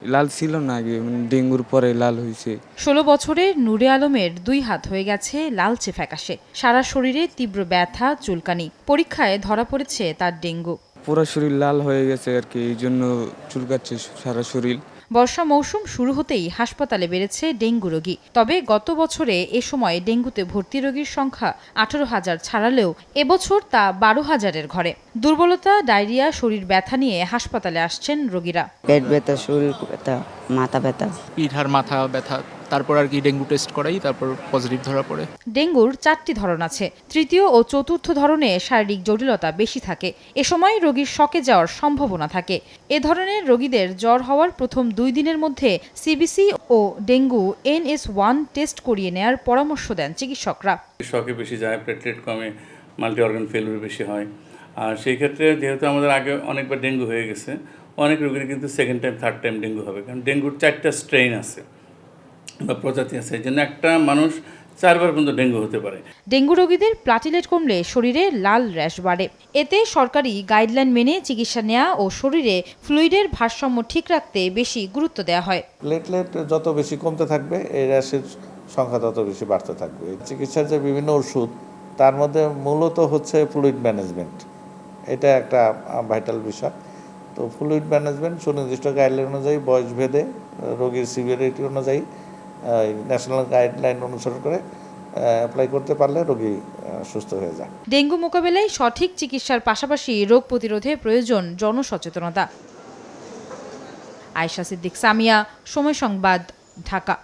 লাল ছিল না আগে, ডেঙ্গুর পরে লাল হয়েছে। ১৬ বছরের নূরে আলমের 2 হাত হয়ে গেছে লালচে ফ্যাকাশে, সারা শরীরে তীব্র ব্যথা, চুলকানি। পরীক্ষায় ধরা পড়েছে তার ডেঙ্গু। পুরো শরীর লাল হয়ে গেছে আর কি, এই জন্য চুলকাচ্ছে সারা শরীর। বর্ষা মৌসুম শুরু হতেই হাসপাতালে বেড়েছে ডেঙ্গু রোগী। তবে গত বছরে এ সময় ডেঙ্গুতে ভর্তি রোগীর সংখ্যা 18,000 ছাড়ালেও এবছর তা 12,000-এর ঘরে। দুর্বলতা, ডায়রিয়া, শরীর ব্যথা নিয়ে হাসপাতালে আসছেন রোগীরা। পেট ব্যথা, শরীর ব্যথা, মাথা ব্যথা। পিঠ আর মাথা ব্যথা, তারপর আর কি ডেঙ্গু টেস্ট করাই, তারপর পজিটিভ ধরা পড়ে। ডেঙ্গুর 4টি ধরন আছে। তৃতীয় ও চতুর্থ ধরনে শারীরিক জটিলতা বেশি থাকে। এ সময় রোগীর শকে যাওয়ার সম্ভাবনা থাকে। এ ধরনের রোগীদের জ্বর হওয়ার প্রথম 2 দিনের মধ্যে সিবিসি ও ডেঙ্গু NS1 টেস্ট করিয়ে নেয়ার পরামর্শ দেন চিকিৎসকরা। শকে বেশি যায়, প্লেটলেট কমে, মাল্টি অর্গান ফেলিউর বেশি হয়। আর সেই ক্ষেত্রে যেহেতু আমাদের আগে অনেকবার ডেঙ্গু হয়ে গেছে, অনেক রোগীর কিন্তু second time, third time dengue হবে, কারণ ডেঙ্গুর 4টা স্ট্রেইন আছে বা প্রজাতি আছে, এই জন্য একটা মানুষ 4বার পর্যন্ত ডেঙ্গু হতে পারে। ডেঙ্গু রোগীদের প্লাটিলেট কমলে শরীরে লাল র্যাশ বাড়ে। এতে সরকারি গাইডলাইন মেনে চিকিৎসা নেওয়া ও শরীরে ফ্লুইডের ভারসাম্য ঠিক রাখতে বেশি গুরুত্ব দেওয়া হয়। প্লেটলেট যত বেশি কমতে থাকবে, এই র্যাশের সংখ্যা তত বেশি বাড়তে থাকবে। চিকিৎসার যে বিভিন্ন ওষুধ, তার মধ্যে মূলত হচ্ছে ফ্লুইড ম্যানেজমেন্ট, এটা একটা ভাইটাল বিষয়। তো ফ্লুইড ম্যানেজমেন্ট সুনির্দিষ্ট গাইডলাইন অনুযায়ী, বয়স ভেদে, রোগীর সিভিয়ারিটি অনুযায়ী ন্যাশনাল গাইডলাইন অনুসরণ করে অ্যাপ্লাই করতে পারলে রোগী সুস্থ হয়ে যায়। ডেঙ্গু মোকাবেলায় সঠিক চিকিৎসার পাশাপাশি রোগ প্রতিরোধে প্রয়োজন জনসচেতনতা। আয়েশা সিদ্দিক, সামিয়া, সময় সংবাদ, ঢাকা।